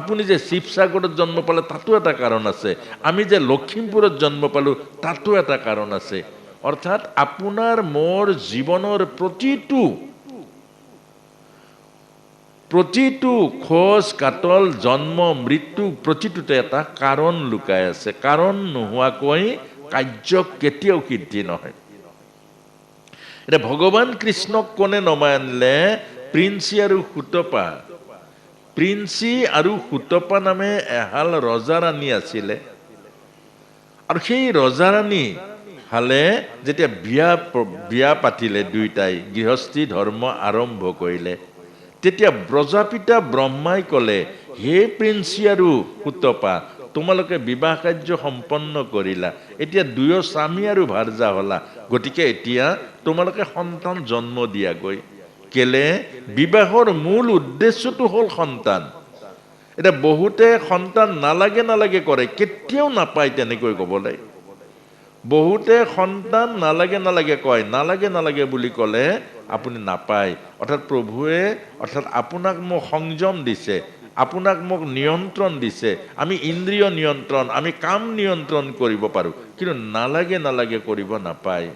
আপুনি যে শিৱসাগৰত জন্ম পালে তাতো এটা কাৰণ আছে, আমি যে লখিমপুৰত জন্ম পালোঁ তাতো এটা কাৰণ আছে। অৰ্থাৎ আপোনাৰ মোৰ জীৱনৰ প্ৰতিটো খোজ কাটল জন্ম মৃত্যু প্ৰতিটোতে এটা কাৰণ লুকাই আছে। কাৰণ নোহোৱাকৈ কাৰ্য কেতিয়াও সিদ্ধি নহয়। এতিয়া ভগৱান কৃষ্ণক কোনে নমানিলে? প্ৰিন্সি আৰু সুতপা। প্ৰিন্সি আৰু সুতপা নামে এহাল ৰজা-ৰাণী আছিলে। আৰু সেই ৰজা-ৰাণী হালে যেতিয়া বিয়া পাতিলে, দুইটাই গৃহস্থী ধৰ্ম আৰম্ভ কৰিলে, তেতিয়া ব্ৰজাপিতা ব্ৰহ্মাই ক'লে, হে প্ৰিন্সি আৰু সুতপা, তোমালোকে বিবাহ কাৰ্য সম্পন্ন কৰিলা, এতিয়া দুয়ো স্বামী আৰু ভাৰ্যা হলা, গতিকে এতিয়া তোমালোকে সন্তান জন্ম দিয়াগৈ। কেলে? বিবাহৰ মূল উদ্দেশ্যটো হ'ল সন্তান। এতিয়া বহুতে সন্তান নালাগে কৰে, কেতিয়াও নাপায় তেনেকৈ ক'বলৈ। বহুতে সন্তান নালাগে কয়, নালাগে বুলি ক'লে আপুনি নাপায়। অৰ্থাৎ প্ৰভুৱে আপোনাক মোক সংযম দিছে, আপোনাক মোক নিয়ন্ত্ৰণ দিছে। আমি ইন্দ্ৰিয় নিয়ন্ত্ৰণ, আমি কাম নিয়ন্ত্ৰণ কৰিব পাৰোঁ, কিন্তু নালাগে কৰিব নাপায়।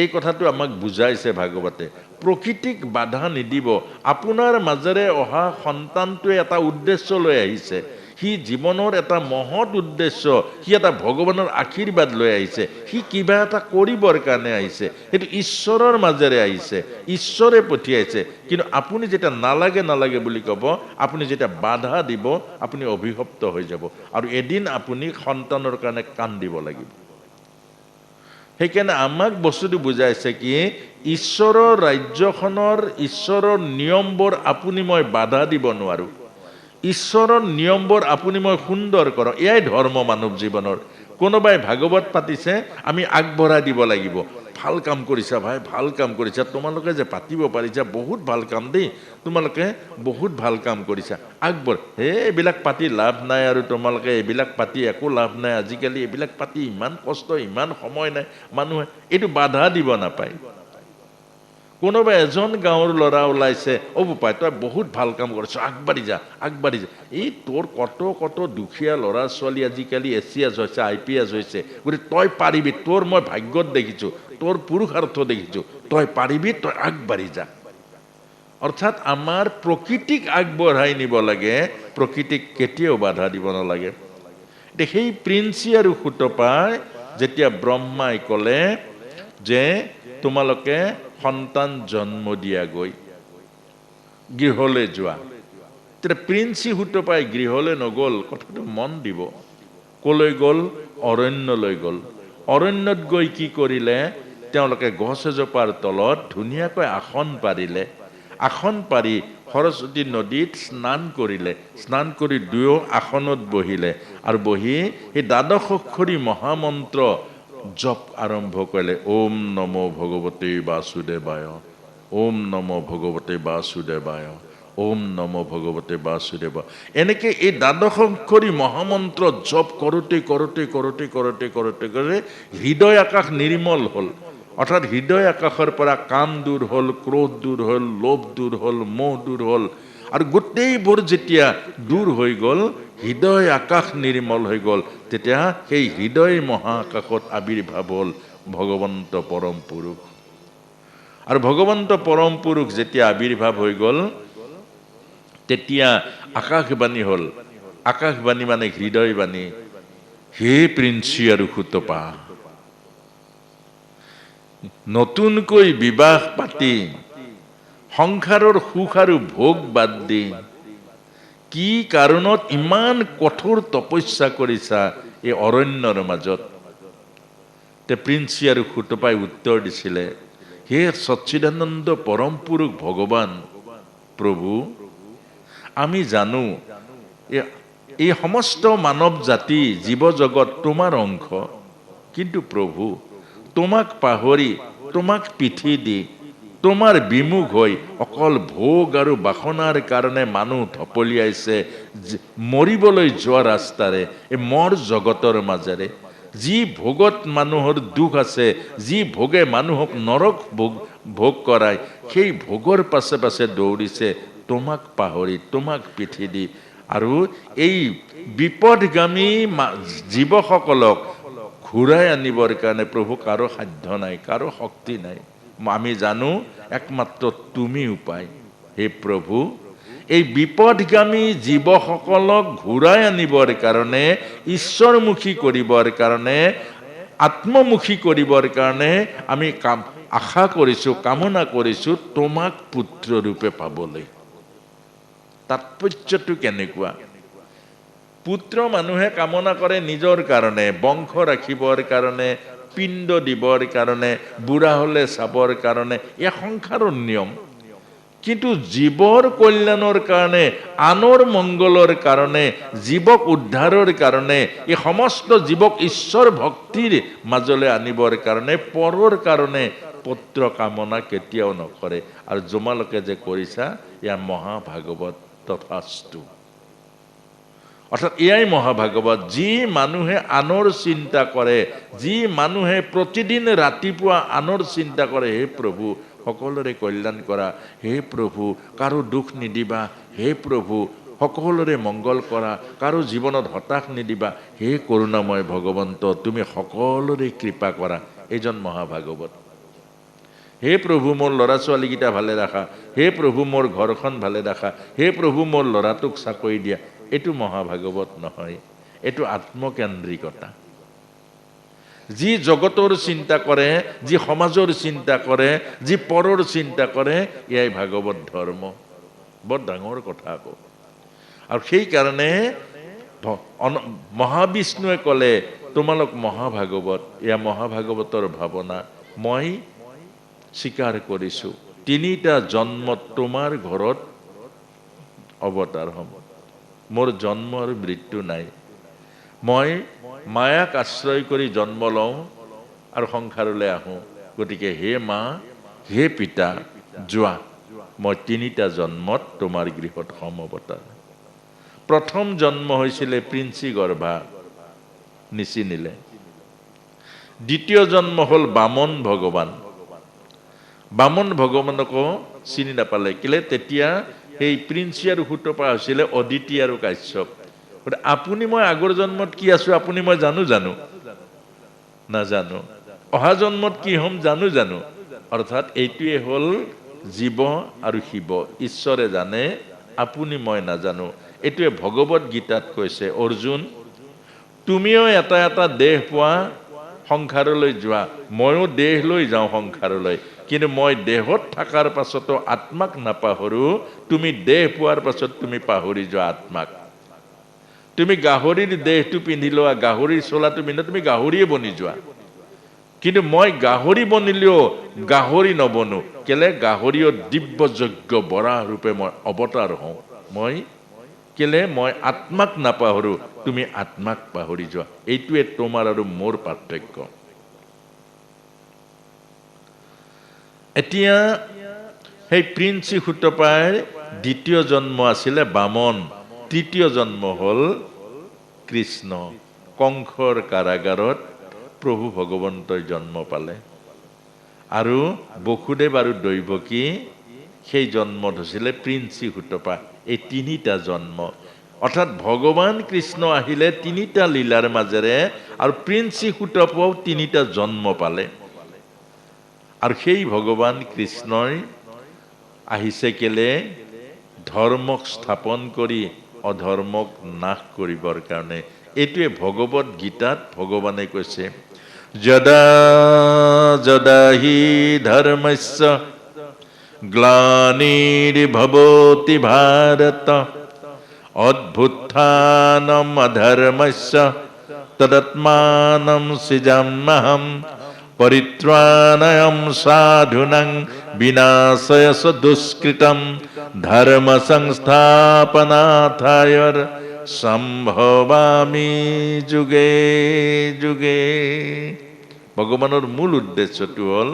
এই কথাটো আমাক বুজাইছে ভাগৱতে। প্ৰকৃতিক বাধা নিদিব। আপোনাৰ মাজেৰে অহা সন্তানটোৱে এটা উদ্দেশ্য লৈ আহিছে। সি জীৱনৰ এটা মহৎ উদ্দেশ্য, সি এটা ভগৱানৰ আশীৰ্বাদ লৈ আহিছে, সি কিবা এটা কৰিবৰ কাৰণে আহিছে, সেইটো ঈশ্বৰৰ মাজেৰে আহিছে, ঈশ্বৰে পঠিয়াইছে। কিন্তু আপুনি যেতিয়া নালাগে বুলি ক'ব, আপুনি যেতিয়া বাধা দিব, আপুনি অভিশপ্ত হৈ যাব, আৰু এদিন আপুনি সন্তানৰ কাৰণে কান্দিব লাগিব। সেইকাৰণে আমাক বস্তুটো বুজাইছে কি, ঈশ্বৰৰ ৰাজ্যখনৰ ঈশ্বৰৰ নিয়মবোৰ আপুনি মই বাধা দিব নোৱাৰোঁ। ঈশ্বৰৰ নিয়মবোৰ আপুনি মই সুন্দৰ কৰক, এয়াই ধৰ্ম মানৱ জীৱনৰ। কোনোবাই ভাগৱত পাতিছে, আমি আগবঢ়াই দিব লাগিব। ভাল কাম কৰিছা ভাই, ভাল কাম কৰিছা, তোমালোকে যে পাতিব পাৰিছা বহুত ভাল কাম দেই, তোমালোকে বহুত ভাল কাম কৰিছা, এইবিলাক পাতি লাভ নাই, আৰু তোমালোকে এইবিলাক পাতি একো লাভ নাই, আজিকালি এইবিলাক পাতি ইমান কষ্ট, ইমান সময় নাই, মানুহে এইটো বাধা দিব নাপায়। কোনোবা এজন গাঁৱৰ ল'ৰা ওলাইছে, বোপাই তই বহুত ভাল কাম কৰিছ, আগবাঢ়ি যা। এই তোৰ কত দুখীয়া ল'ৰা ছোৱালী আজিকালি ACS হৈছে, IPS হৈছে, গতিকে তই পাৰিবি, তোৰ মই ভাগ্যত দেখিছোঁ, তোৰ পুৰুষাৰ্থ দেখিছোঁ, তই পাৰিবি, তই আগবাঢ়ি যা। অৰ্থাৎ আমাৰ প্ৰকৃতিক আগবঢ়াই নিব লাগে, প্ৰকৃতিক কেতিয়াও বাধা দিব নালাগে। এতিয়া সেই প্ৰিন্সি আৰু সুতপাই যেতিয়া ব্ৰহ্মাই ক'লে যে তোমালোকে সন্তান জন্ম দিয়াগৈ, গৃহলৈ যোৱা, তেতিয়া প্ৰিন্সি সুতপাই গৃহলৈ নগ'ল। কথাটো মন দিব। ক'লৈ গ'ল? অৰণ্যলৈ গ'ল। অৰণ্যত গৈ কি কৰিলে? তেওঁলোকে গছ এজোপাৰ তলত ধুনীয়াকৈ আসন পাৰিলে। আসন পাৰি সৰস্বতী নদীত স্নান কৰিলে। স্নান কৰি দুয়ো আসনত বহিলে, আৰু বহি সেই দ্বাদশ অক্ষৰী মহামন্ত্ৰ জপ আৰম্ভ কৰিলে। ওম নমো ভগৱতে বাসুদেৱায়, ওম নমো ভগৱতে বাসুদেৱায়, ওম নমো ভগৱতে বাসুদেৱায়। এনেকৈ এই দ্বাদশ অক্ষৰী মহামন্ত্ৰ জপ কৰোঁতে হৃদয় আকাশ নিৰ্মল হ'ল। অৰ্থাৎ হৃদয় আকাশৰ পৰা কাম দূৰ হ'ল, ক্ৰোধ দূৰ হ'ল, লোভ দূৰ হ'ল, মোহ দূৰ হ'ল, আৰু গোটেইবোৰ যেতিয়া দূৰ হৈ গ'ল, হৃদয় আকাশ নিৰ্মল হৈ গ'ল, তেতিয়া সেই হৃদয় মহাকাশত আৱিৰ্ভাৱ হ'ল ভগৱন্ত পৰম পুৰুষ। আৰু ভগৱন্ত পৰম পুৰুষ যেতিয়া আৱিৰ্ভাৱ হৈ গ'ল, তেতিয়া আকাশবাণী হ'ল। আকাশবাণী মানে হৃদয়বাণী। হে প্ৰিন্সি আৰু সুতপা, নতুনকৈ বিবাহ পাতি সংসাৰৰ সুখ আৰু ভোগ বাদ দি কি কাৰণত ইমান কঠোৰ তপস্যা কৰিছা এই অৰণ্যৰ মাজত? তে প্ৰিন্সি আৰু সুতপাই উত্তৰ দিছিলে, হে সচ্চিদানন্দ পৰম পুৰুষ ভগৱান প্ৰভু, আমি জানো এই সমস্ত মানৱ জাতি জীৱ জগত তোমাৰ অংশ, কিন্তু প্ৰভু তোমাক পাহৰি, তোমাক পিঠি দি, তোমাৰ বিমুখ হৈ অকল ভোগ আৰু বাসনাৰ কাৰণে মানুহ ঢপলিয়াইছে মৰিবলৈ যোৱা ৰাস্তাৰে, এই মৰ জগতৰ মাজেৰে। যি ভোগত মানুহৰ দুখ আছে, যি ভোগে মানুহক নৰক ভোগ কৰায়, সেই ভোগৰ পাছে দৌৰিছে তোমাক পাহৰি, তোমাক পিঠি দি। আৰু এই বিপদগামী জীৱসকলক ঘূৰাই আনিবৰ কাৰণে প্ৰভু কাৰো সাধ্য নাই, কাৰো শক্তি নাই। আমি জানো একমাত্ৰ তুমি উপায়। হে প্ৰভু, এই বিপদগামী জীৱসকলক ঘূৰাই আনিবৰ কাৰণে, ঈশ্বৰমুখী কৰিবৰ কাৰণে, আত্মমুখী কৰিবৰ কাৰণে আমি আশা কৰিছোঁ, কামনা কৰিছোঁ তোমাক পুত্ৰ ৰূপে পাবলৈ। তাৎপৰ্যটো কেনেকুৱা? পুত্ৰ মানুহে কামনা কৰে নিজৰ কাৰণে, বংশ ৰাখিবৰ কাৰণে, পিণ্ড দিবৰ কাৰণে, বুঢ়া হ'লে চাবৰ কাৰণে, এয়া সংসাৰৰ নিয়ম। কিন্তু জীৱৰ কল্যাণৰ কাৰণে, আনৰ মংগলৰ কাৰণে, জীৱক উদ্ধাৰৰ কাৰণে, এই সমস্ত জীৱক ঈশ্বৰ ভক্তিৰ মাজলৈ আনিবৰ কাৰণে, পৰৰ কাৰণে পুত্ৰ কামনা কেতিয়াও নকৰে। আৰু তোমালোকে যে কৰিছা এয়া মহাভাগৱত তথাস্তু। অৰ্থাৎ এয়াই মহাভাগৱত। যি মানুহে আনৰ চিন্তা কৰে, যি মানুহে প্ৰতিদিন ৰাতিপুৱা আনৰ চিন্তা কৰে, হে প্ৰভু সকলোৰে কল্যাণ কৰা, হে প্ৰভু কাৰো দুখ নিদিবা, হে প্ৰভু সকলোৰে মংগল কৰা, কাৰো জীৱনত হতাশ নিদিবা, হে কৰুণাময় ভগৱন্ত তুমি সকলোৰে কৃপা কৰা, এইজন মহাভাগৱত। হে প্ৰভু মোৰ ল'ৰা ছোৱালীকেইটা ভালে ৰাখা, হে প্ৰভু মোৰ ঘৰখন ভালে ৰাখা, হে প্ৰভু মোৰ ল'ৰাটোক চাকৰি দিয়া, এইটো মহাভাগৱত নহয়, এইটো আত্মকেন্দ্ৰিকতা। যি জগতৰ চিন্তা কৰে, যি সমাজৰ চিন্তা কৰে, যি পৰৰ চিন্তা কৰে, এয়াই ভাগৱত ধৰ্ম। বৰ ডাঙৰ কথা আকৌ। আৰু সেইকাৰণে মহাবিষ্ণুৱে ক'লে তোমালোক মহাভাগৱত, এয়া মহাভাগৱতৰ ভাৱনা। মই স্বীকাৰ কৰিছোঁ, 3টা জন্মত তোমাৰ ঘৰত অৱতাৰ হ'ম। মোৰ জন্ম আৰু মৃত্যু নাই। মই মায়াক আশ্ৰয় কৰি জন্ম লওঁ আৰু সংসাৰলৈ আহোঁ। গতিকে হে মা, হে পিতা, যোৱা, মই 3টা জন্মত তোমাৰ গৃহত হ'ম অৱতাৰ। প্ৰথম জন্ম হৈছিলে প্ৰিন্সী গৰ্ভা, নিচিনিলে। দ্বিতীয় জন্ম হ'ল বামন ভগৱান। বামন ভগৱানকো চিনি নাপালে, কেলে তেতিয়া সেই প্ৰিন্সী আৰু সুতপা হৈছিলে অদিতি আৰু কাশ্যপ। আপুনি মই আগৰ জন্মত কি আছো আপুনি মই জানো নাজানো, অহা জন্মত কি হ'ম জানো। অৰ্থাৎ এইটোৱে হ'ল জীৱ আৰু শিৱ, ঈশ্বৰে জানে, আপুনি মই নাজানো। এইটোৱে ভগৱত গীতাত কৈছে, অৰ্জুন তুমিও এটা এটা দেহ পোৱা, সংসাৰলৈ যোৱা, ময়ো দেহ লৈ যাওঁ সংসাৰলৈ, কিন্তু মই দেহত থকাৰ পাছতো আত্মাক নাপাহৰো। তুমি দেহ পোৱাৰ পাছত তুমি পাহৰি যোৱা আত্মাক। তুমি গাহৰিৰ দেহটো পিন্ধি লোৱা, গাহৰিৰ চোলাটো পিন্ধা, তুমি গাহৰিয়ে বনি যোৱা। কিন্তু মই গাহৰি বনিলেও গাহৰি নবনো, কেলে গাহৰিও দিব্য যজ্ঞ বৰাহ ৰূপে মই অৱতাৰ হওঁ। মই আত্মাক নাপাহৰো, তুমি আত্মাক পাহৰি যোৱা। এইটোৱে তোমাৰ আৰু মোৰ পাৰ্থক্য। এতিয়া সেই প্ৰিন্সী সুতপাৰ দ্বিতীয় জন্ম আছিলে বামন, তৃতীয় জন্ম হ'ল কৃষ্ণ। কংসৰ কাৰাগাৰত প্ৰভু ভগৱন্তই জন্ম পালে। আৰু বসুদেৱ আৰু দৈৱকী সেই জন্মত হৈছিলে প্ৰিন্সী সুতপা। এই 3টা জন্ম, অৰ্থাৎ ভগৱান কৃষ্ণ আহিলে 3টা লীলাৰ মাজেৰে, আৰু প্ৰিন্সী সুতপাও 3টা জন্ম পালে। আৰু সেই ভগৱান কৃষ্ণই আহিছে কেলে? ধৰ্মক স্থাপন কৰি অধৰ্মক নাশ কৰিবৰ কাৰণে। এইটোৱে ভগৱত গীতাত ভগৱানে কৈছে, যদা যদা হি ধৰ্মস্য গ্লানিৰ্ভৱতি ভাৰত অভ্যুত্থানম অধৰ্মস্য তদাত্মানম সৃজাম্যহম পৰিত্ৰাণায় সাধুনাং বিনাশায় দুষ্কৃতম ধৰ্ম সংস্থাপনাৰ্থায় সম্ভবামি যুগে যুগে। ভগৱানৰ মূল উদ্দেশ্যটো হ'ল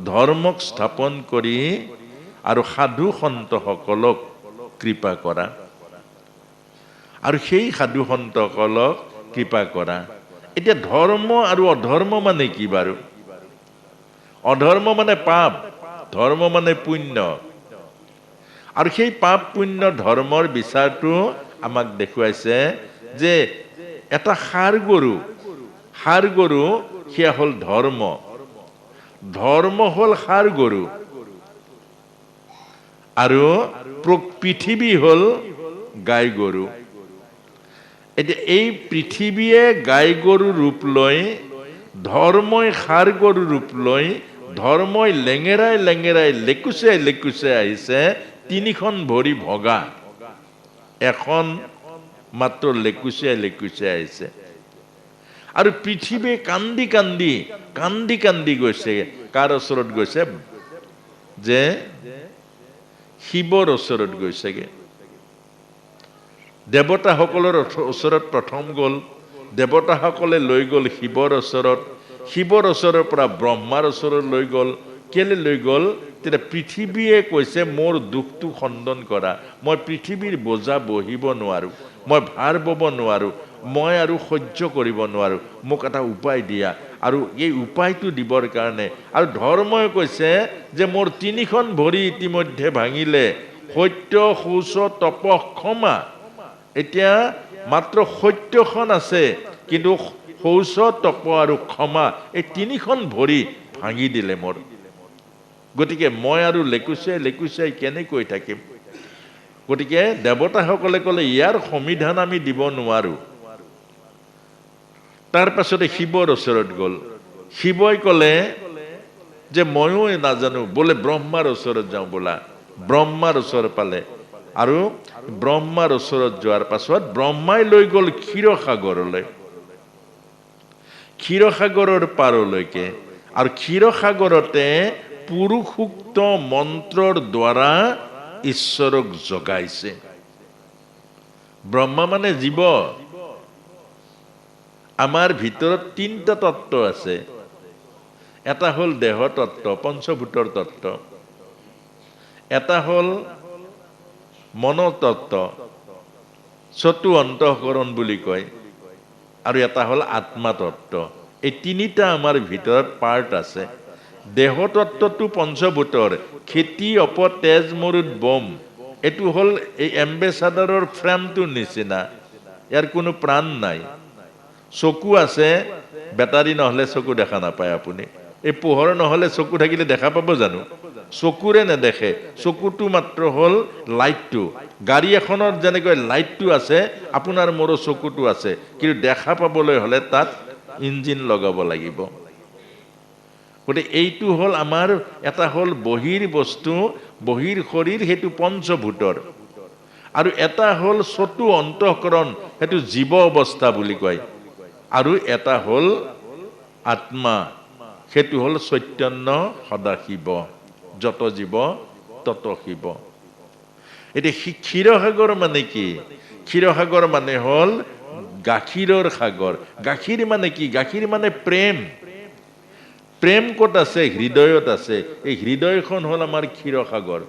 ধৰ্মক স্থাপন কৰি আৰু সাধু সন্তসকলক কৃপা কৰা, আৰু সেই সাধু সন্তসকলক কৃপা কৰা। এতিয়া ধৰ্ম আৰু অধৰ্ম মানে কি বাৰু? অধৰ্ম মানে পাপ, ধৰ্ম মানে পুণ্য। আৰু সেই পাপ পুণ্য ধৰ্মৰ বিচাৰটো আমাক দেখুৱাইছে যে এটা ষাঁড় গৰু সেয়া হ'ল ধৰ্ম হ'ল ষাঁড় গৰু আৰু পৃথিৱী হ'ল গাই গৰু। এতিয়া এই পৃথিৱীয়ে গাই গৰু ৰূপ লৈ, ধৰ্মই ষাঁড় গৰু ৰূপ লৈ, ধৰ্মই লেঙেৰাই লেকুচাই আহিছে। তিনিখন ভৰি ভগা, এখন মাত্ৰ লেকুচাই আহিছে। আৰু পৃথিৱীয়ে কান্দি গৈছে। কাৰ ওচৰত গৈছে? যে শিৱৰ ওচৰত গৈছেগে। দেৱতাসকলৰ ওচৰত প্ৰথম গ'ল। দেৱতাসকলে লৈ গ'ল শিৱৰ ওচৰৰ পৰা ব্ৰহ্মাৰ ওচৰত লৈ গ'ল। কেলে লৈ গ'ল? তেতিয়া পৃথিৱীয়ে কৈছে মোৰ দুখটো খণ্ডন কৰা, মই পৃথিৱীৰ বোজা বহিব নোৱাৰো, মই ভাৰ বব নোৱাৰো, মই আৰু সহ্য কৰিব নোৱাৰো, মোক এটা উপায় দিয়া। আৰু এই উপায়টো দিবৰ কাৰণে আৰু ধৰ্মই কৈছে যে মোৰ তিনিখন ভৰি ইতিমধ্যে ভাঙিলে, সত্য শৌচ তপ ক্ষমা। এতিয়া মাত্ৰ সত্যখন আছে, কিন্তু শৌচ তপ আৰু ক্ষমা এই তিনিখন ভৰি ভাঙি দিলে মোৰ। গতিকে মই আৰু লেকুচাই কেনেকৈ থাকিম? গতিকে দেৱতাসকলে ক'লে ইয়াৰ সমিধান আমি দিব নোৱাৰো। তাৰ পাছতে শিৱৰ ওচৰত গ'ল। শিৱই ক'লে যে ময়ো নাজানো, বোলে ব্ৰহ্মাৰ ওচৰত যাওঁ ব'লা। ব্ৰহ্মাৰ ওচৰ পালে আৰু ব্ৰহ্মাৰ ওচৰত যোৱাৰ পাছত ব্ৰহ্মাই লৈ গ'ল ক্ষীৰসাগৰৰ পাৰলৈকে। আৰু ক্ষীৰসাগৰতে পুৰুষোক্ত মন্ত্ৰৰ দ্বাৰা ঈশ্বৰক জগাইছে। ব্ৰহ্মা মানে জীৱ। আমাৰ ভিতৰত তিনিটা তত্ত্ব আছে। এটা হ'ল দেহ তত্ত্ব, পঞ্চভূতৰ তত্ত্ব। এটা হ'ল মনতত্ত্ব, চতু অন্তঃকৰণ বুলি কয়। আৰু এটা হ'ল আত্মাতত্ত্ব। এই তিনিটা আমাৰ ভিতৰত পাৰ্ট আছে। দেহতত্ত্বটো পঞ্চভূতৰ, খেতি অপ তেজ মৰুত বম। এইটো হ'ল এই এম্বেচাডাৰৰ ফ্ৰেমটোৰ নিচিনা, ইয়াৰ কোনো প্ৰাণ নাই। চকু আছে, বেটাৰী নহ'লে চকু দেখা নাপায় আপুনি। এই পোহৰ নহ'লে চকু থাকিলে দেখা পাব জানো? চকুৰে নেদেখে। চকুটো মাত্ৰ হ'ল লাইটটো। গাড়ী এখনত যেনেকৈ লাইটটো আছে, আপোনাৰ মোৰো চকুটো আছে, কিন্তু দেখা পাবলৈ হ'লে তাত ইঞ্জিন লগাব লাগিব। গতিকে এইটো হ'ল আমাৰ এটা হ'ল বহিৰ বস্তু, বহিৰ শৰীৰ, সেইটো পঞ্চভূতৰ। আৰু এটা হ'ল চতু অন্তঃকৰণ, সেইটো জীৱ অৱস্থা বুলি কয়। আৰু এটা হ'ল আত্মা, সেইটো হ'ল চৈতন্য সদাশিৱ। যত জীৱ তত শিৱ। এতিয়া ক্ষীৰসাগৰ মানে কি? ক্ষীৰসাগৰ মানে হ'ল গাখীৰৰ সাগৰ। গাখীৰ মানে কি? গাখীৰ মানে প্ৰেম। প্ৰেম ক'ত আছে? হৃদয়ত আছে। এই হৃদয়খন হ'ল আমাৰ ক্ষীৰসাগৰ।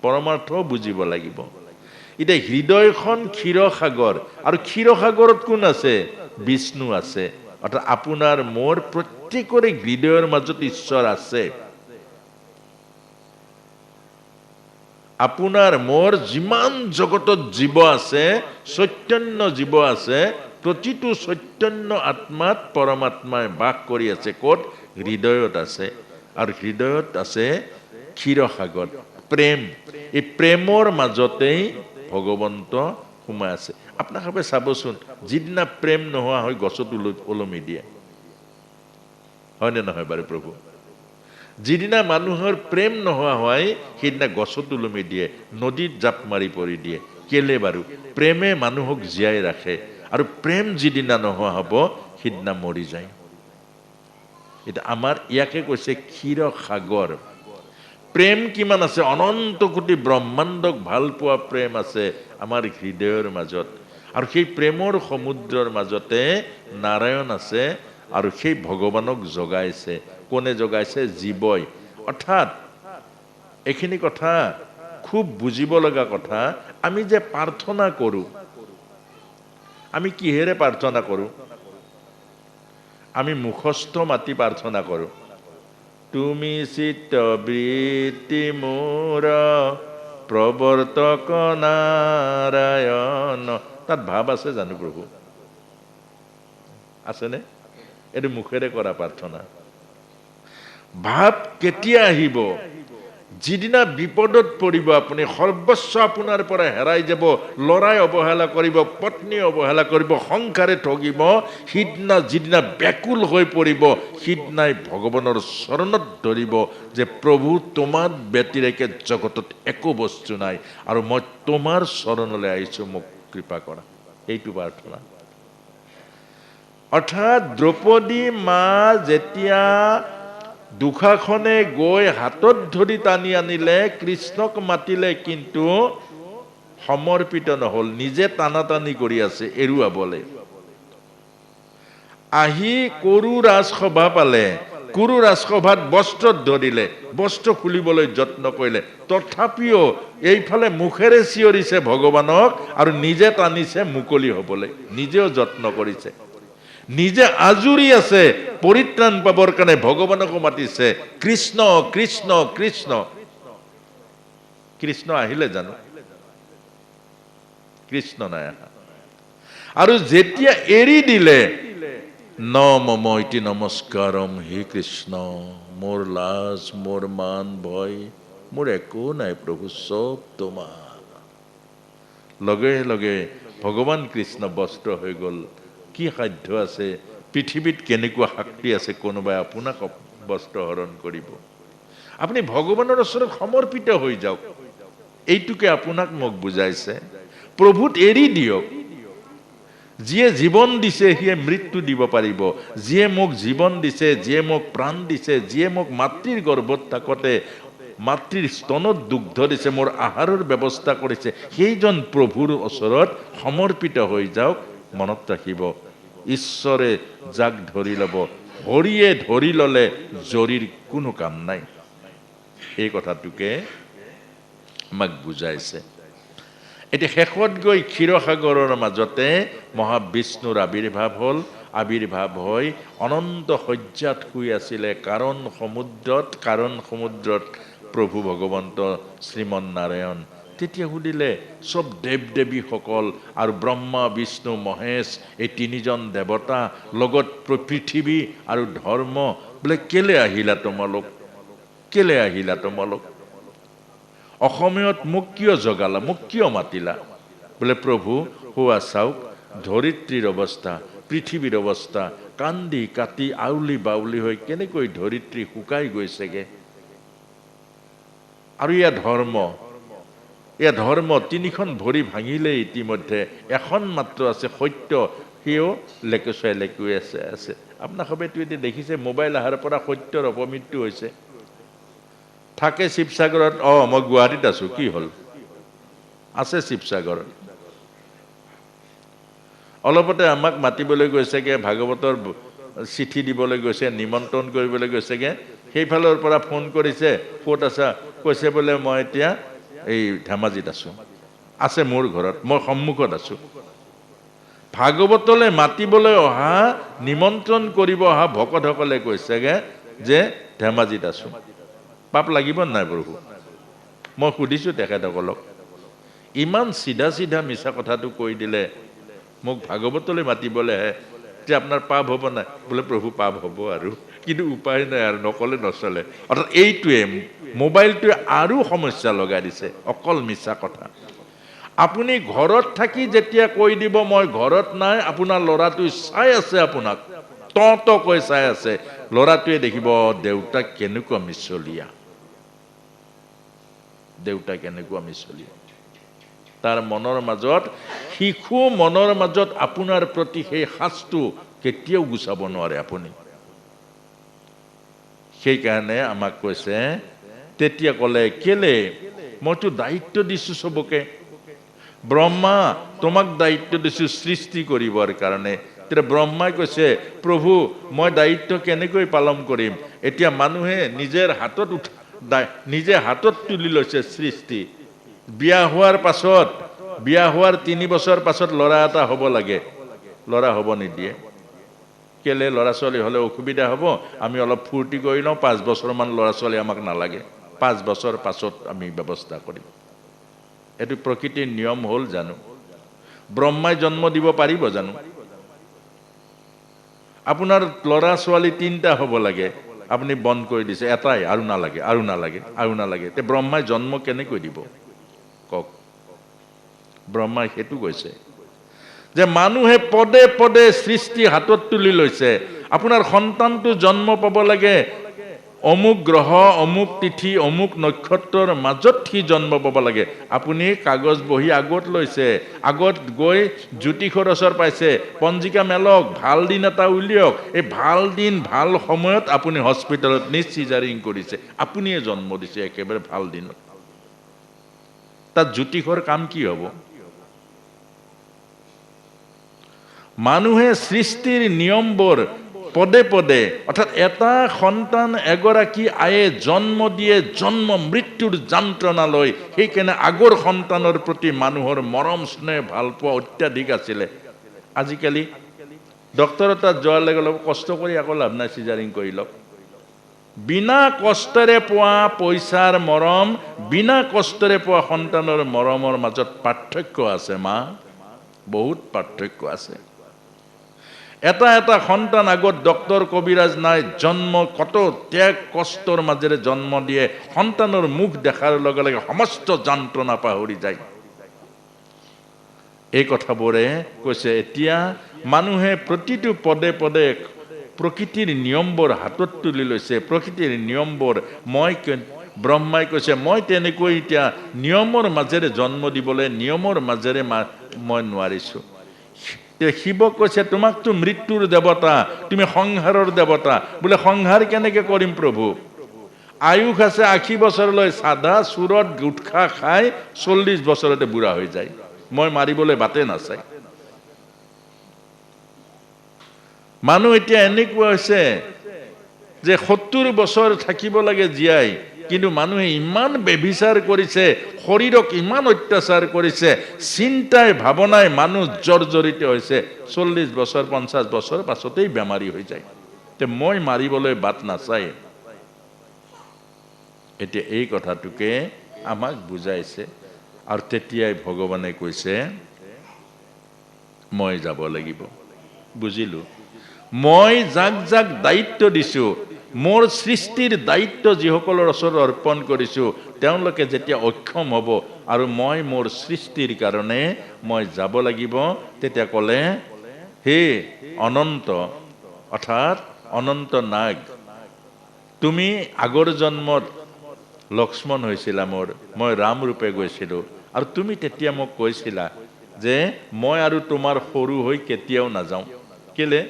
পৰমাৰ্থও বুজিব লাগিব। এতিয়া হৃদয়খন ক্ষীৰসাগৰ, আৰু ক্ষীৰসাগৰত কোন আছে? বিষ্ণু আছে। অৰ্থাৎ আপোনাৰ মোৰ প্ৰত্যেকৰে হৃদয়ৰ মাজত ঈশ্বৰ আছে। আপোনাৰ মোৰ যিমান জগতত জীৱ আছে, চৈতন্য জীৱ আছে, প্ৰতিটো চৈতন্য আত্মাত পৰমাত্মাই বাস কৰি আছে। ক'ত? হৃদয়ত আছে। আৰু হৃদয়ত আছে ক্ষীৰসাগৰ, প্ৰেম। এই প্ৰেমৰ মাজতেই ভগৱন্ত সোমাই আছে। আপোনালোকে চাবচোন, যিদিনা প্ৰেম নোহোৱা হয় গছত ওলমি দিয়ে, হয়নে নহয় বাৰু প্ৰভু? যিদিনা মানুহৰ প্ৰেম নোহোৱা হয় সেইদিনা গছত ওলমি দিয়ে, নদীত জাপ মাৰি পৰি দিয়ে। কেলে বাৰু? প্ৰেমে মানুহক জীয়াই ৰাখে। আৰু প্ৰেম যিদিনা নোহোৱা হ'ব সিদিনা মৰি যায়। এতিয়া আমাৰ ইয়াকে কৈছে ক্ষীৰসাগৰ। প্ৰেম কিমান আছে? অনন্ত কোটি ব্ৰহ্মাণ্ডক ভাল পোৱা প্ৰেম আছে আমাৰ হৃদয়ৰ মাজত। আৰু সেই প্ৰেমৰ সমুদ্ৰৰ মাজতে নাৰায়ণ আছে, আৰু সেই ভগৱানক জগাইছে। কোনে জগাইছে? জীৱই। অৰ্থাৎ এইখিনি কথা খুব বুজিব লগা কথা। আমি যে প্ৰাৰ্থনা কৰোঁ, আমি কিহেৰে প্ৰাৰ্থনা কৰোঁ? আমি মুখস্থ মাতি প্ৰাৰ্থনা কৰোঁ। তুমি চিত্ত বৃত্তি মোৰ প্ৰৱৰ্তক নাৰায়ণ। তাত ভাৱ আছে জানো প্ৰভু? আছেনে? এইটো মুখেৰে কৰা প্ৰাৰ্থনা। ভাৱ কেতিয়া আহিব? যিদিনা বিপদত পৰিব, আপুনি সৰ্বস্ব আপোনাৰ পৰা হেৰাই যাব, ল'ৰাই অৱহেলা কৰিব, পত্নী অৱহেলা কৰিব, সংসাৰে ঠগিব, সিদিনা যিদিনা ব্যাকুল হৈ পৰিব, সিদিনাই ভগৱানৰ চৰণত ধৰিব যে প্ৰভু তোমাৰ ব্যতিৰেকে জগতত একো বস্তু নাই আৰু মই তোমাৰ চৰণলৈ আহিছোঁ, মোক কৃপা কৰা। এইটো প্ৰাৰ্থনা। অৰ্থাৎ দ্ৰৌপদী মা যেতিয়া দুখাখনে গৈ হাতত ধৰি টানি আনিলে, কৃষ্ণক মাতিলে, কিন্তু সমৰ্পিত নহ'ল, নিজে টানাটানি কৰি আছে এৰুৱাবলে। আহি কুৰু ৰাজসভা পালে, কুৰু ৰাজসভাত বস্ত্ৰত ধৰিলে, বস্ত্ৰ খুলিবলৈ যত্ন কৰিলে, তথাপিও এইফালে মুখেৰে চিঞৰিছে ভগৱানক আৰু নিজে টানিছে মুকলি হ'বলৈ, নিজেও যত্ন কৰিছে, নিজে আজুৰি আছে পৰিত্ৰাণ পাবৰ কাৰণে, ভগৱানকো মাতিছে কৃষ্ণ কৃষ্ণ কৃষ্ণ। কৃষ্ণ আহিলে জানো? কৃষ্ণ নাই আহা। আৰু যেতিয়া এৰি দিলে, ন মম ইতি নমস্কাৰম, হে কৃষ্ণ, মোৰ লাজ, মোৰ মান, ভয়, মোৰ একো নাই প্ৰভু, চব তোমাৰ। লগে লগে ভগৱান কৃষ্ণ বস্ত্ৰ হৈ গ'ল। কি সাধ্য আছে পৃথিৱীত, কেনেকুৱা শক্তি আছে কোনোবাই আপোনাক বস্ত্ৰ হৰণ কৰিব? আপুনি ভগৱানৰ ওচৰত সমৰ্পিত হৈ যাওক, এইটোকে আপোনাক মোক বুজাইছে। প্ৰভুত এৰি দিয়ক। যিয়ে জীৱন দিছে সিয়ে মৃত্যু দিব পাৰিব। যিয়ে মোক জীৱন দিছে, যিয়ে মোক প্ৰাণ দিছে, যিয়ে মোক মাতৃৰ গৰ্ভত থাকোঁতে মাতৃৰ স্তনত দুগ্ধ দিছে, মোৰ আহাৰৰ ব্যৱস্থা কৰিছে, সেইজন প্ৰভুৰ ওচৰত সমৰ্পিত হৈ যাওক। মনত ৰাখিব, ঈশ্বৰে যাক ধৰি ল'ব, হৰিয়ে ধৰি ল'লে জৰীৰ কোনো কাম নাই। এই কথাটোকে আমাক বুজাইছে। এতিয়া শেষত গৈ ক্ষীৰসাগৰৰ মাজতে মহাবিষ্ণুৰ আৱিৰ্ভাৱ হ'ল। আৱিৰ্ভাৱ হৈ অনন্ত শয্যাত শুই আছিলে কাৰণ সমুদ্ৰত প্ৰভু ভগৱন্ত শ্ৰীমন নাৰায়ণ। তেতিয়া সুধিলে চব দেৱ দেৱীসকল আৰু ব্ৰহ্মা বিষ্ণু মহেশ, এই তিনিজন দেৱতা লগত পৃথিৱী আৰু ধৰ্ম, বোলে কেলে আহিলা তোমালোক, কেলে আহিলা তোমালোক? অসমীয়ত মোক কিয় জগালা, মোক কিয় মাতিলা? বোলে প্ৰভু হোৱা চাওক, ধৰিত্ৰীৰ অৱস্থা, পৃথিৱীৰ অৱস্থা, কান্দি কাটি আউলি বাউলি হৈ কেনেকৈ ধৰিত্ৰী শুকাই গৈছেগে। আৰু এয়া ধৰ্ম তিনিখন ভৰি ভাঙিলে ইতিমধ্যে, এখন মাত্ৰ আছে সত্য, সিও লেকুচাই লেকুৱাই আছে। আপোনাৰ সবেইটো এতিয়া দেখিছে, মোবাইল অহাৰ পৰা সত্যৰ অপমৃত্যু হৈছে। থাকে শিৱসাগৰত, মই গুৱাহাটীত আছো, কি হ'ল? আছে শিৱসাগৰত। অলপতে আমাক মাতিবলৈ গৈছেগে, ভাগৱতৰ চিঠি দিবলৈ গৈছে, নিমন্ত্ৰণ কৰিবলৈ গৈছেগে। সেইফালৰ পৰা ফোন কৰিছে, ক'ত আছা? কৈছে বোলে মই এতিয়া এই ধেমাজিত আছো। আছে মোৰ ঘৰত, মই সন্মুখত আছো। ভাগৱতলৈ মাতিবলৈ অহা, নিমন্ত্ৰণ কৰিব অহা ভকতসকলে কৈছেগে যে ধেমাজিত আছো। পাপ লাগিব নাই প্ৰভু? মই সুধিছো তেখেতসকলক, ইমান চিধা চিধা মিছা কথাটো কৈ দিলে, মোক ভাগৱতলৈ মাতিবলৈ আহে, তেতিয়া আপোনাৰ পাপ হ'ব নাই? বোলে প্ৰভু পাপ হ'ব, আৰু কিন্তু উপায় নাই, আৰু নকলে নচলে। অৰ্থাৎ এইটোৱে, মোবাইলটোৱে আৰু সমস্যা লগাই দিছে, অকল মিছা কথা। আপুনি ঘৰত থাকি যেতিয়া কৈ দিব মই ঘৰত নাই, আপোনাৰ ল'ৰাটোৱে চাই আছে আপোনাক, কৈ চাই আছে, ল'ৰাটোৱে দেখিব দেউতা কেনেকুৱা মিছলীয়া, দেউতা কেনেকুৱা মিছলীয়া। তাৰ মনৰ মাজত, শিশু মনৰ মাজত আপোনাৰ প্ৰতি সেই সাজটো কেতিয়াও গুচাব নোৱাৰে আপুনি। সেইকাৰণে আমাক কৈছে, তেতিয়া ক'লে কেলে? মইতো দায়িত্ব দিছো চবকে, ব্ৰহ্মা তোমাক দায়িত্ব দিছো সৃষ্টি কৰিবৰ কাৰণে। তেতিয়া ব্ৰহ্মাই কৈছে, প্ৰভু মই দায়িত্ব কেনেকৈ পালন কৰিম? এতিয়া মানুহে নিজে হাতত তুলি লৈছে সৃষ্টি। বিয়া হোৱাৰ 3 বছৰ পাছত ল'ৰা এটা হ'ব লাগে, ল'ৰা হ'ব নিদিয়ে। কেলে? ল'ৰা ছোৱালী হ'লে অসুবিধা হ'ব, আমি অলপ ফূৰ্তি কৰি লওঁ, 5 বছৰমান ল'ৰা ছোৱালী আমাক নালাগে, 5 বছৰ পাছত আমি ব্যৱস্থা কৰিম। এইটো প্ৰকৃতিৰ নিয়ম হ'ল জানো? ব্ৰহ্মাই জন্ম দিব পাৰিব জানো? আপোনাৰ ল'ৰা ছোৱালী 3টা হ'ব লাগে, আপুনি বন্ধ কৰি দিছে, এটাই, আৰু নালাগে, আৰু নালাগে, আৰু নালাগে। তে ব্ৰহ্মাই জন্ম কেনেকৈ দিব কওক? ব্ৰহ্মাই সেইটো কৈছে যে মানুহে পদে পদে সৃষ্টি হাতত তুলি লৈছে। আপোনাৰ সন্তানটো জন্ম পাব লাগে অমুক গ্ৰহ, অমুক তিথি, অমুক নক্ষত্ৰৰ মাজত সি জন্ম পাব লাগে। আপুনি কাগজ বহি আগত লৈছে, আগত গৈ জ্যোতিষৰ ওচৰ পাইছে, পঞ্জিকা মেলক, ভাল দিন এটা উলিয়াওক। এই ভাল দিন ভাল সময়ত আপুনি হস্পিটেলত নি চিজাৰিং কৰিছে, আপুনিয়ে জন্ম দিছে একেবাৰে ভাল দিনত। তাত জ্যোতিষৰ কাম কি হ'ব? মানুহে সৃষ্টিৰ নিয়মবোৰ পদে পদে, অৰ্থাৎ এটা সন্তান এগৰাকী আয়ে জন্ম দিয়ে, জন্ম মৃত্যুৰ যন্ত্ৰণা লৈ। সেইকাৰণে আগৰ সন্তানৰ প্ৰতি মানুহৰ মৰম স্নেহ ভাল পোৱা অত্যাধিক আছিলে। আজিকালি ডক্টৰৰ তাত যোৱাৰ লগে লগে কষ্ট কৰি আকৌ লাভ নাই, চিজাৰিং কৰি লওক। বিনা কষ্টেৰে পোৱা পইচাৰ মৰম, বিনা কষ্টেৰে পোৱা সন্তানৰ মৰমৰ মাজত পাৰ্থক্য আছে মা, বহুত পাৰ্থক্য আছে। এটা এটা সন্তান আগত ডক্টৰ কবিৰাজ নাই, জন্ম কত ত্যাগ কষ্টৰ মাজেৰে জন্ম দিয়ে। সন্তানৰ মুখ দেখাৰ লগে লগে সমস্ত যন্ত্ৰণা পাহৰি যায়। এই কথাবোৰে কৈছে এতিয়া মানুহে প্ৰতিটো পদে পদে প্ৰকৃতিৰ নিয়মবোৰ হাতত তুলি লৈছে। প্ৰকৃতিৰ নিয়মবোৰ ব্ৰহ্মাই কৈছে মই তেনেকৈ এতিয়া নিয়মৰ মাজেৰে জন্ম দিবলৈ, নিয়মৰ মাজেৰে মই নোৱাৰিছোঁ। শিৱক কৈছে তোমাকতো মৃত্যুৰ দেৱতা, তুমি সংহাৰৰ দেৱতা। বোলে সংহাৰ কেনেকে কৰিম প্ৰভু? আয়ুস আছে 80 বছৰলৈ, চাধা চুৰত গুটখা খাই 40 বছৰতে বুঢ়া হৈ যায়। মই মাৰিবলৈ বাটে নাচাই। মানুহ এতিয়া এনেকুৱা হৈছে যে 70 বছৰ থাকিব লাগে জীয়াই, কিন্তু মানুহে ইমান বেভিচাৰ কৰিছে, শৰীৰক ইমান অত্যাচাৰ কৰিছে, চিন্তাই ভাৱনাই মানুহ জৰ্জৰিত হৈছে। 40 বছৰ 50 বছৰ পাছতেই বেমাৰী হৈ যায়। তে মই মাৰিবলৈ বাট নাচাই। এতিয়া এই কথাটোকে আমাক বুজাইছে। আৰু তেতিয়াই ভগৱানে কৈছে মই যাব লাগিব। বুজিলো, মই যাক যাক দায়িত্ব দিছো, মোৰ সৃষ্টিৰ দায়িত্ব যিসকলৰ ওচৰত অৰ্পণ কৰিছো, তেওঁলোকে যেতিয়া অক্ষম হ'ব আৰু মই মোৰ সৃষ্টিৰ কাৰণে মই যাব লাগিব, তেতিয়া ক'লে হে অনন্ত, অৰ্থাৎ অনন্ত নাগ, তুমি আগৰ জন্মত লক্ষ্মণ হৈছিলা মোৰ, মই ৰাম ৰূপে গৈছিলো। আৰু তুমি তেতিয়া মোক কৈছিলা যে মই আৰু তোমাৰ সৰু হৈ কেতিয়াও নাযাওঁ। কেলে?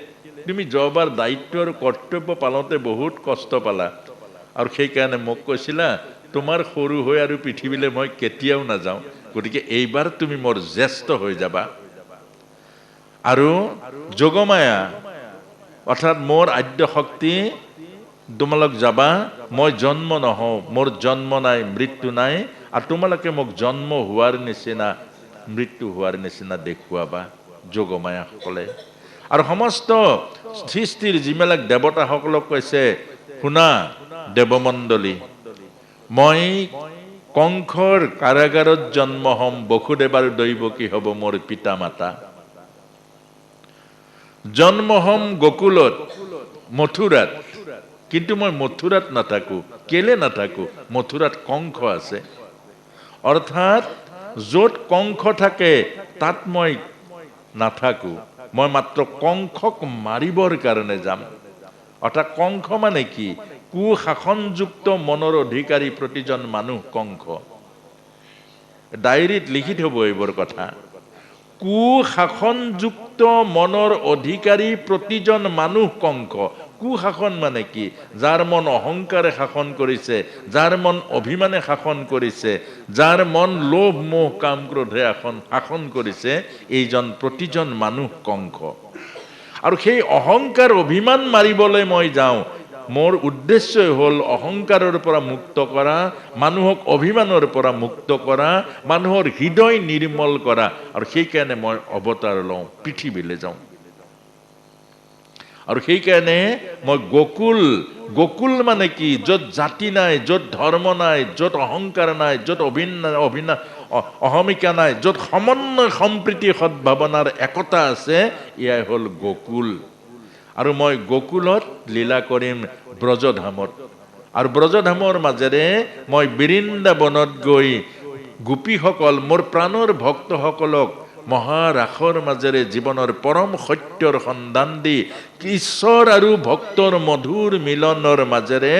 তুমি যোৱাবাৰ দায়িত্ব আৰু কৰ্তব্য পালনতে বহুত কষ্ট পালা, আৰু সেইকাৰণে মোক কৈছিলা তোমাৰ সৰু হৈ আৰু পৃথিৱীলৈ মই কেতিয়াও নাযাওঁ, গতিকে এইবাৰ তুমি মোৰ জ্যেষ্ঠ হৈ যাবা। আৰু যোগমায়া অৰ্থাৎ মোৰ আদ্য শক্তি, তোমালোক যাবা, মই জন্ম নহওঁ, মোৰ জন্ম নাই, মৃত্যু নাই, আৰু তোমালোকে মোক জন্ম হোৱাৰ নিচিনা মৃত্যু হোৱাৰ নিচিনা দেখুৱাবা, যোগমায়াসকলে। আৰু সমস্ত সৃষ্টিৰ যিবিলাক দেৱতাসকলক কৈছে শুনা দেৱমণ্ডলী, মই কংসৰ কাৰাগাৰত জন্ম হ'ম, বসুদেৱ আৰু দৈৱকী হ'ব মোৰ পিতা মাতা। জন্ম হ'ম গোকুলত, মথুৰাত, কিন্তু মই মথুৰাত নাথাকো। কেলে নাথাকো? মথুৰাত কংস আছে। অৰ্থাৎ য'ত কংস থাকে তাত মই নাথাকো, মই মাত্ৰ কংসক মাৰিবৰ কাৰণে যাম। অৰ্থাৎ কংস মানে কি? কুশাসনযুক্ত মনৰ অধিকাৰী প্ৰতিজন মানুহ কংস। ডায়েৰীত লিখি থব এইবোৰ কথা। কুশাসনযুক্ত মনৰ অধিকাৰী প্ৰতিজন মানুহ কংস। কুশাসন মানে কি? যাৰ মন অহংকাৰে শাসন কৰিছে, যাৰ মন অভিমানে শাসন কৰিছে, যাৰ মন লোভ মোহ কাম ক্ৰোধে শাসন কৰিছে, এইজন প্ৰতিজন মানুহ কংস। আৰু সেই অহংকাৰ অভিমান মাৰিবলৈ মই যাওঁ। মোৰ উদ্দেশ্যই হ'ল অহংকাৰৰ পৰা মুক্ত কৰা, মানুহক অভিমানৰ পৰা মুক্ত কৰা, মানুহৰ হৃদয় নিৰ্মল কৰা। আৰু সেইকাৰণে মই অৱতাৰ লওঁ, পৃথিৱীলৈ যাওঁ। আৰু সেইকাৰণে মই গোকুল, গোকুল মানে কি? য'ত জাতি নাই, য'ত ধৰ্ম নাই, য'ত অহংকাৰ নাই, য'ত অহমিকা নাই, য'ত সমন্বয় সম্প্ৰীতি সদ্ভাৱনাৰ একতা আছে, এয়াই হ'ল গোকুল। আৰু মই গোকুলত লীলা কৰিম ব্ৰজধামত, আৰু ব্ৰজধামৰ মাজেৰে মই বৃন্দাবনত গৈ গোপীসকল, মোৰ প্ৰাণৰ ভক্তসকলক মহাৰাসৰ মাজেৰে জীৱনৰ পৰম সত্যৰ সন্ধান দি ঈশ্বৰ আৰু ভক্তৰ মধুৰ মিলনৰ মাজেৰে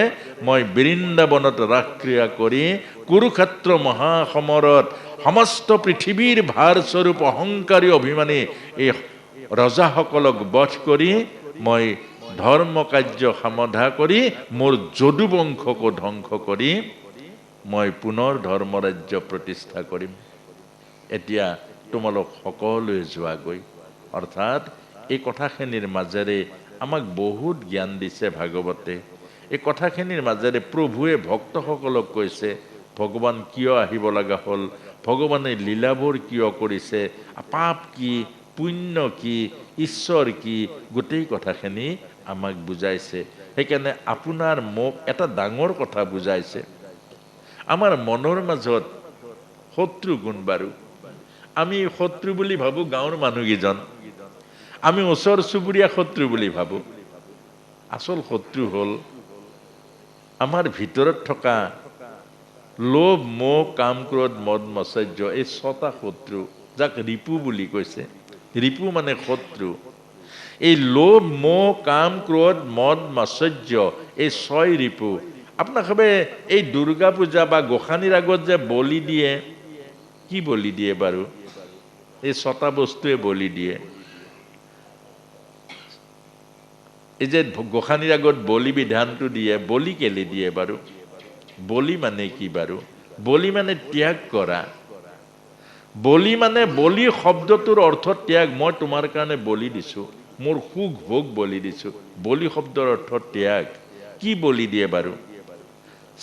মই বৃন্দাবনত ৰাসক্ৰিয়া কৰি কুৰুক্ষেত্ৰ মহাসমৰত সমস্ত পৃথিৱীৰ ভাৰস্বৰূপ অহংকাৰী অভিমানী এই ৰজাসকলক বধ কৰি মই ধৰ্ম কাৰ্য সমাধা কৰি মোৰ যদুবংশকো ধ্বংস কৰি মই পুনৰ ধৰ্মৰাজ্য প্ৰতিষ্ঠা কৰিম। এতিয়া তোমালোক সকলোৱে যোৱাগৈ। অৰ্থাৎ এই কথাখিনিৰ মাজেৰে আমাক বহুত জ্ঞান দিছে ভাগৱতে। এই কথাখিনিৰ মাজেৰে প্ৰভুৱে ভক্তসকলক কৈছে ভগৱান কিয় আহিব লগা হ'ল, ভগৱানে লীলাবোৰ কিয় কৰিছে, পাপ কি, পুণ্য কি, ঈশ্বৰ কি, গোটেই কথাখিনি আমাক বুজাইছে। সেইকাৰণে আপোনাৰ মোক এটা ডাঙৰ কথা বুজাইছে, আমাৰ মনৰ মাজত শত্ৰু গুণ বাৰু, আমি শত্ৰু বুলি ভাবোঁ গাঁৱৰ মানুহকেইজন, আমি ওচৰ চুবুৰীয়া শত্ৰু বুলি ভাবোঁ। আচল শত্ৰু হ'ল আমাৰ ভিতৰত থকা লোভ, মোহ, কাম, ক্ৰোধ, মদ, মাৎসৰ্য, এই 6টা শত্ৰু, যাক ৰিপু বুলি কৈছে। ৰিপু মানে শত্ৰু। এই লোভ, মোহ, কাম, ক্ৰোধ, মদ, মাৎসৰ্য, এই 6 ৰিপু। আপোনাক ভাবে এই দুৰ্গা পূজা বা গোসাঁনীৰ আগত যে বলি দিয়ে, কি বলি দিয়ে বাৰু? এই 6টা বস্তুৱে বলি দিয়ে। এই যে গোসাঁনীৰ আগত বলি বিধানটো দিয়ে, বলি কেলে দিয়ে বাৰু? বলি মানে কি বাৰু? বলি মানে ত্যাগ কৰা। বলি মানে, বলি শব্দটোৰ অৰ্থ ত্যাগ। মই তোমাৰ কাৰণে বলি দিছোঁ, মোৰ সুখ ভোগ বলি দিছোঁ। বলি শব্দৰ অৰ্থ ত্যাগ। কি বলি দিয়ে বাৰু?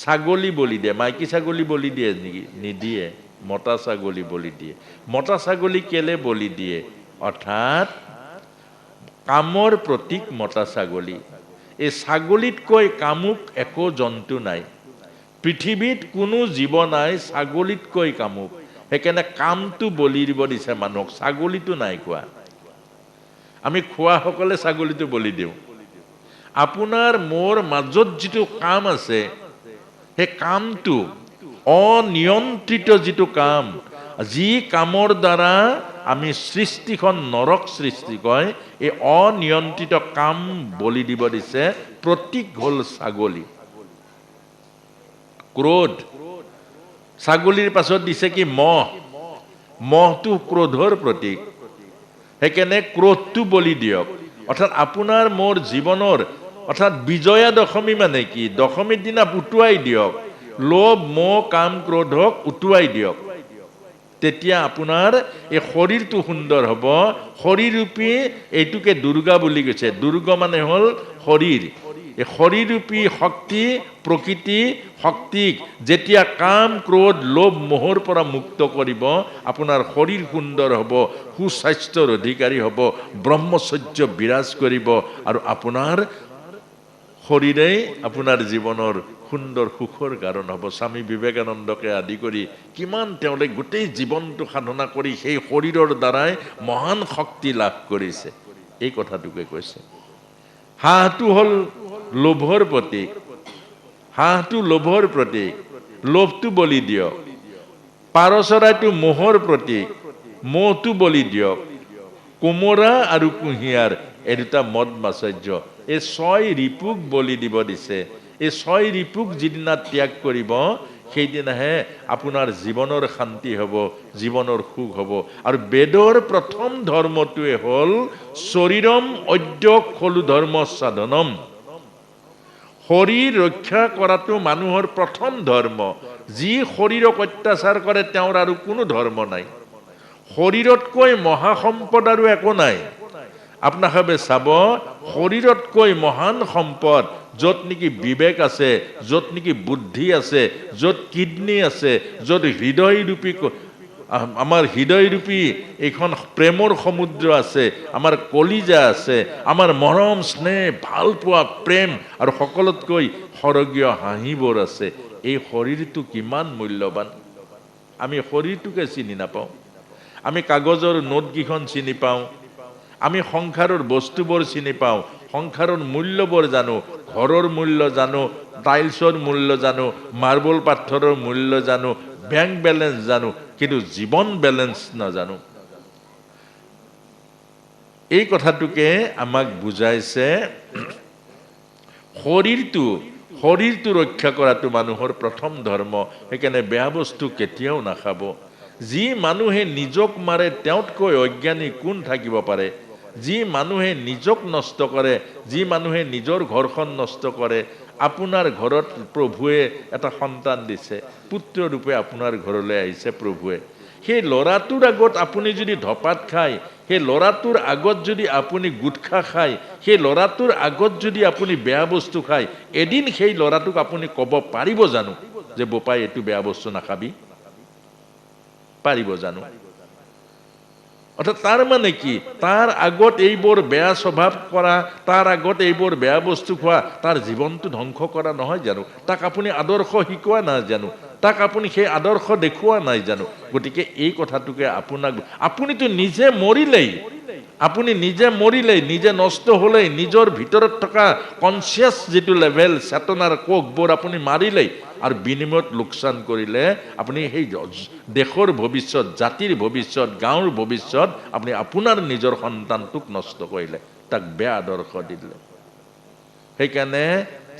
ছাগলী বলি দিয়ে। মাইকী ছাগলী বলি দিয়ে নেকি? নিদিয়ে। মতা ছাগলী বলি দিয়ে। মতা ছাগলী কেলে বলি দিয়ে? অৰ্থাৎ কামৰ প্ৰতীক মতা ছাগলী। এই ছাগলীতকৈ কামুক একো জন্তু নাই, পৃথিৱীত কোনো জীৱ নাই ছাগলীতকৈ কামুক। সেইকাৰণে কামটো বলি দিব দিছে মানুহক, ছাগলীটো নাই খোৱা। আমি খোৱাসকলে ছাগলীটো বলি দিওঁ। আপোনাৰ মোৰ মাজত যিটো কাম আছে, সেই কামটো অনিয়ন্ত্ৰিত যিটো কাম, যি কামৰ দ্বাৰা আমি সৃষ্টিখন নৰক সৃষ্টি কয়, এই অনিয়ন্ত্ৰিত কাম বলি দিব দিছে। প্ৰতীক হ'ল ছাগলী। ক্ৰোধ, ছাগলীৰ পাছত দিছে কি? মহ। মহটো ক্ৰোধৰ প্ৰতীক। সেইকাৰণে ক্ৰোধটো বলি দিয়ক। অৰ্থাৎ আপোনাৰ মোৰ জীৱনৰ, অৰ্থাৎ বিজয়া দশমী মানে কি? দশমীৰ দিনা উটুৱাই দিয়ক লোভ, মোহ, কাম, ক্ৰোধক উটুৱাই দিয়ক। তেতিয়া আপোনাৰ এই শৰীৰটো সুন্দৰ হ'ব। শৰীৰৰূপী এইটোকে দুৰ্গা বুলি কৈছে। দুৰ্গা মানে হ'ল শৰীৰ। এই শৰীৰৰূপী শক্তি, প্ৰকৃতি শক্তিক যেতিয়া কাম, ক্ৰোধ, লোভ, মোহৰ পৰা মুক্ত কৰিব, আপোনাৰ শৰীৰ সুন্দৰ হ'ব, সুস্বাস্থ্যৰ অধিকাৰী হ'ব, ব্ৰহ্মচৰ্য বিৰাজ কৰিব, আৰু আপোনাৰ শৰীৰেই আপোনাৰ জীৱনৰ সুন্দৰ সুখৰ কাৰণ হ'ব। স্বামী বিবেকানন্দকে আদি কৰি কিমান তেওঁলোকে গোটেই জীৱনটো সাধনা কৰি সেই শৰীৰৰ দ্বাৰাই মহান শক্তি লাভ কৰিছে, এই কথাটোকে কৈছে। হাঁহটো হ'ল লোভৰ প্ৰতীক। হাঁহটো লোভৰ প্ৰতীক, লোভটো বলি দিয়ক। পাৰ চৰাইটো মোহৰ প্ৰতীক, মোহটো বলি দিয়ক। কোমোৰা আৰু কুঁহিয়াৰ, এই দুটা মদ মাৎসৰ্য, এই 6 ৰিপুক বলি দিব দিছে। এই 6 ৰিপুক যিদিনা ত্যাগ কৰিব, সেইদিনাহে আপোনাৰ জীৱনৰ শান্তি হ'ব, জীৱনৰ সুখ হ'ব। আৰু বেদৰ প্ৰথম ধৰ্মটোৱে হ'ল শৰীৰম অদ্য খলু ধৰ্ম সাধনম। শৰীৰ ৰক্ষা কৰাটো মানুহৰ প্ৰথম ধৰ্ম। যি শৰীৰক অত্যাচাৰ কৰে তেওঁৰ আৰু কোনো ধৰ্ম নাই। শৰীৰতকৈ মহাসম্পদ আৰু একো নাই। আপোনালোকে চাব, শৰীৰতকৈ মহান সম্পদ, য'ত নেকি বিবেক আছে, য'ত নেকি বুদ্ধি আছে, য'ত কিডনী আছে, য'ত হৃদয়ৰূপী, আমাৰ হৃদয়ৰূপী এইখন প্ৰেমৰ সমুদ্ৰ আছে, আমাৰ কলিজা আছে, আমাৰ মৰম স্নেহ ভাল পোৱা প্ৰেম আৰু সকলোতকৈ স্বৰ্গীয় হাঁহিবোৰ আছে। এই শৰীৰটো কিমান মূল্যৱান। আমি শৰীৰটোকে চিনি নাপাওঁ। আমি কাগজৰ নোটকেইখন চিনি পাওঁ, আমি সংসাৰৰ বস্তুবোৰ চিনি পাওঁ, সংসাৰৰ মূল্যবোৰ জানো, ঘৰৰ মূল্য জানো, টাইলছৰ মূল্য জানো, মাৰ্বল পাথৰৰ মূল্য জানো, বেংক বেলেঞ্চ জানো, কিন্তু জীৱন বেলেঞ্চ নাজানো। এই কথাটোকে আমাক বুজাইছে শৰীৰটো ৰক্ষা কৰাটো মানুহৰ প্ৰথম ধৰ্ম। সেইকাৰণে বেয়া বস্তু কেতিয়াও নাখাব। যি মানুহে নিজক মাৰে তেওঁতকৈ অজ্ঞানী কোন থাকিব পাৰে? যি মানুহে নিজক নষ্ট কৰে, যি মানুহে নিজৰ ঘৰখন নষ্ট কৰে, আপোনাৰ ঘৰত প্ৰভুৱে এটা সন্তান দিছে, পুত্ৰৰূপে আপোনাৰ ঘৰলৈ আহিছে প্ৰভুৱে। সেই ল'ৰাটোৰ আগত আপুনি যদি ধপাত খায়, সেই ল'ৰাটোৰ আগত যদি আপুনি গুটখা খায়, সেই ল'ৰাটোৰ আগত যদি আপুনি বেয়া বস্তু খায়, এদিন সেই ল'ৰাটোক আপুনি ক'ব পাৰিব জানো যে বোপাই এইটো বেয়া বস্তু নাখাবি? পাৰিব জানো? অৰ্থাৎ তাৰ মানে কি? তাৰ আগত এইবোৰ বেয়া স্বভাৱ কৰা, তাৰ আগত এইবোৰ বেয়া বস্তু খোৱা, তাৰ জীৱনটো ধ্বংস কৰা নহয় জানো? তাক আপুনি আদৰ্শ শিকোৱা নাই জানো? তাক আপুনি সেই আদৰ্শ দেখুওৱা নাই জানো? গতিকে এই কথাটোকে আপুনিতো নিজে মৰিলেই, আপুনি নিজে মৰিলেই, নিজে নষ্ট হ'লেই, নিজৰ ভিতৰত থকা কনচিয়াছ যিটো লেভেল, চেতনাৰ কোষবোৰ আপুনি মাৰিলেই, আৰু বিনিময়ত লোকচান কৰিলে আপুনি সেই দেশৰ ভৱিষ্যত, জাতিৰ ভৱিষ্যত, গাঁৱৰ ভৱিষ্যত আপুনি আপোনাৰ নিজৰ সন্তানটোক নষ্ট কৰিলে, তাক বেয়া আদৰ্শ দিলে। সেইকাৰণে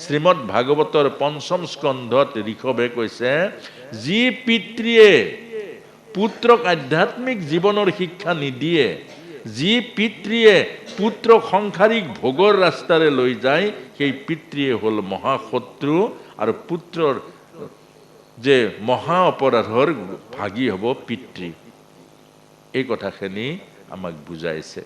শ্ৰীমদ ভাগৱতৰ ৫ম স্কন্ধত ঋষভে কৈছে, যি পিতৃয়ে পুত্ৰক আধ্যাত্মিক জীৱনৰ শিক্ষা নিদিয়ে, যি পিতৃয়ে পুত্ৰক সংসাৰিক ভোগৰ ৰাস্তাৰে লৈ যায়, সেই পিতৃয়ে হ'ল মহাশত্ৰু, আৰু পুত্ৰৰ যে মহা অপৰাধৰ ভাগী হ'ব পিতৃ। এই কথাখিনি আমাক বুজাইছে।